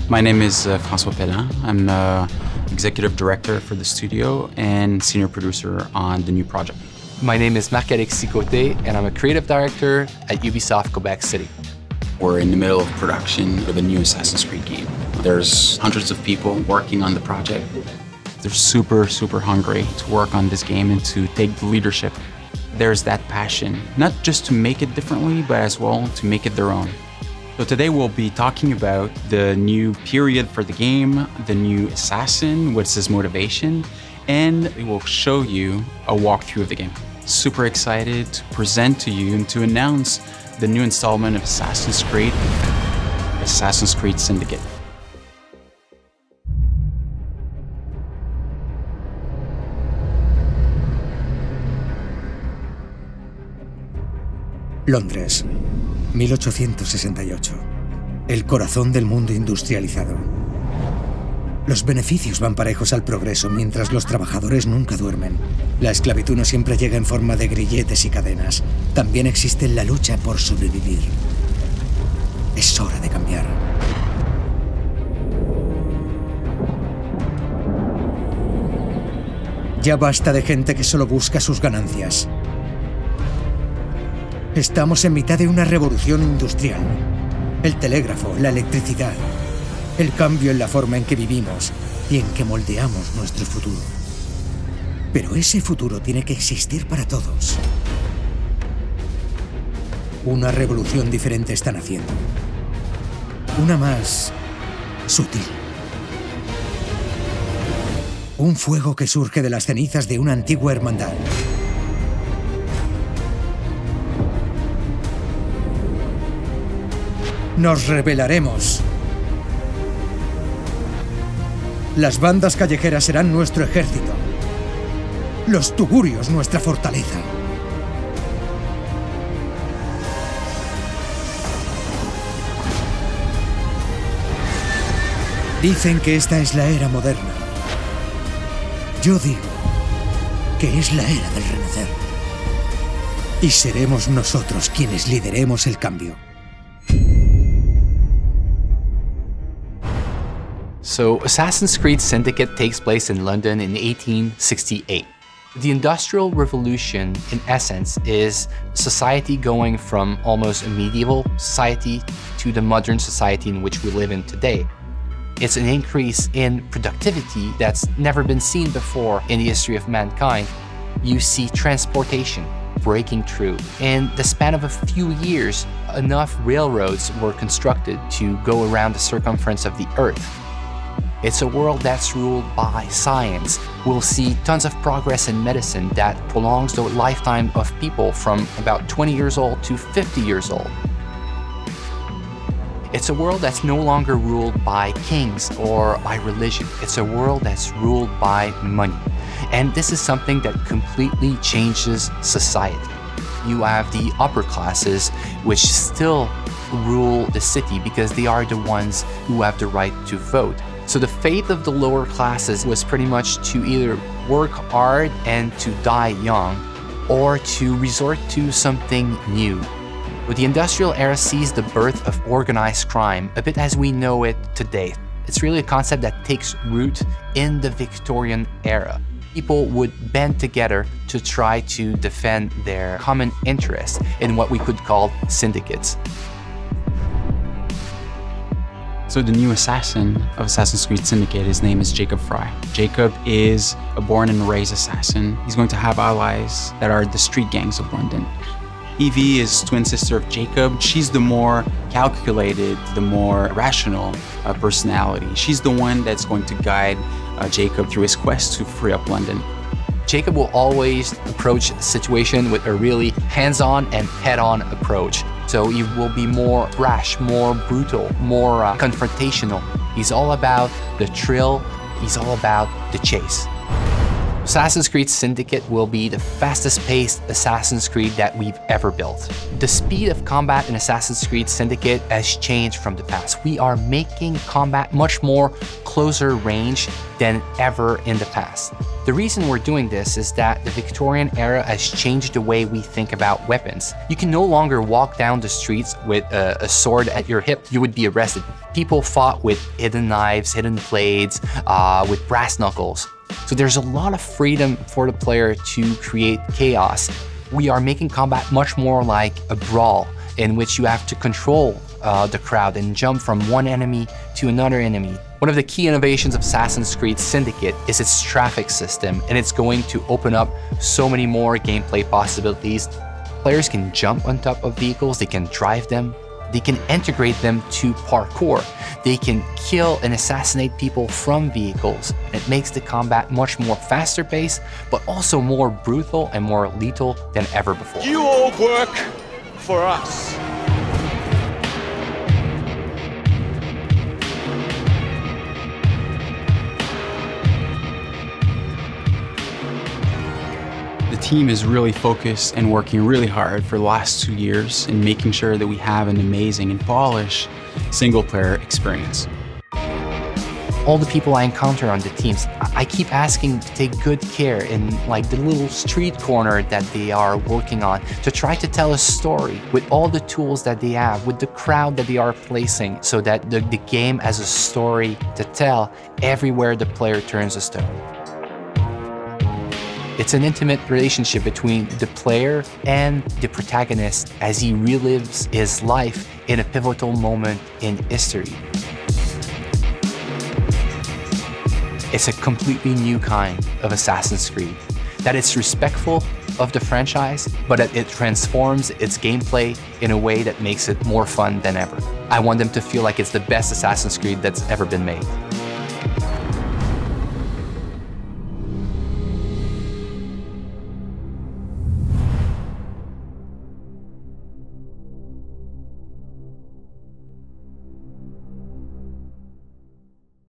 My name is François Pellin. I'm executive director for the studio and senior producer on the new project. My name is Marc-Alexis Côté, and I'm a creative director at Ubisoft Quebec City. We're in the middle of production of a new Assassin's Creed game. There's hundreds of people working on the project. They're super hungry to work on this game and to take the leadership. There's that passion, not just to make it differently, but as well to make it their own. So today we'll be talking about the new period for the game, the new assassin, what's his motivation, and we will show you a walkthrough of the game. Super excited to present to you and to announce the new installment of Assassin's Creed Syndicate. Londres, 1868. El corazón del mundo industrializado. Los beneficios van parejos al progreso mientras los trabajadores nunca duermen. La esclavitud no siempre llega en forma de grilletes y cadenas. También existe la lucha por sobrevivir. Es hora de cambiar. Ya basta de gente que solo busca sus ganancias. Estamos en mitad de una revolución industrial. El telégrafo, la electricidad, el cambio en la forma en que vivimos y en que moldeamos nuestro futuro. Pero ese futuro tiene que existir para todos. Una revolución diferente están haciendo. Una más sutil. Un fuego que surge de las cenizas de una antigua hermandad. Nos rebelaremos. Las bandas callejeras serán nuestro ejército. Los tugurios nuestra fortaleza. Dicen que esta es la era moderna. Yo digo que es la era del renacer. Y seremos nosotros quienes lideremos el cambio. So, Assassin's Creed Syndicate takes place in London in 1868. The Industrial Revolution, in essence, is society going from almost a medieval society to the modern society in which we live in today. It's an increase in productivity that's never been seen before in the history of mankind. You see transportation breaking through. In the span of a few years, enough railroads were constructed to go around the circumference of the Earth. It's a world that's ruled by science. We'll see tons of progress in medicine that prolongs the lifetime of people from about 20 years old to 50 years old. It's a world that's no longer ruled by kings or by religion. It's a world that's ruled by money. And this is something that completely changes society. You have the upper classes, which still rule the city because they are the ones who have the right to vote. So the fate of the lower classes was pretty much to either work hard and to die young, or to resort to something new. But the industrial era sees the birth of organized crime, a bit as we know it today. It's really a concept that takes root in the Victorian era. People would band together to try to defend their common interests in what we could call syndicates. So the new assassin of Assassin's Creed Syndicate, his name is Jacob Frye. Jacob is a born and raised assassin. He's going to have allies that are the street gangs of London. Evie is twin sister of Jacob. She's the more calculated, the more rational personality. She's the one that's going to guide Jacob through his quest to free up London. Jacob will always approach the situation with a really hands-on and head-on approach. So he will be more brash, more brutal, more confrontational. He's all about the thrill. He's all about the chase. Assassin's Creed Syndicate will be the fastest paced Assassin's Creed that we've ever built. The speed of combat in Assassin's Creed Syndicate has changed from the past. We are making combat much more closer range than ever in the past. The reason we're doing this is that the Victorian era has changed the way we think about weapons. You can no longer walk down the streets with a sword at your hip. You would be arrested. People fought with hidden knives, hidden blades, with brass knuckles. So there's a lot of freedom for the player to create chaos. We are making combat much more like a brawl in which you have to control the crowd and jump from one enemy to another enemy. One of the key innovations of Assassin's Creed Syndicate is its traffic system, and it's going to open up so many more gameplay possibilities. Players can jump on top of vehicles, they can drive them, they can integrate them to parkour. They can kill and assassinate people from vehicles. It makes the combat much more faster paced, but also more brutal and more lethal than ever before. You all work for us. The team is really focused and working really hard for the last 2 years in making sure that we have an amazing and polished single-player experience. All the people I encounter on the teams, I keep asking to take good care in like the little street corner that they are working on to try to tell a story with all the tools that they have, with the crowd that they are placing, so that the game has a story to tell everywhere the player turns a stone. It's an intimate relationship between the player and the protagonist as he relives his life in a pivotal moment in history. It's a completely new kind of Assassin's Creed, that it's respectful of the franchise, but that it transforms its gameplay in a way that makes it more fun than ever. I want them to feel like it's the best Assassin's Creed that's ever been made.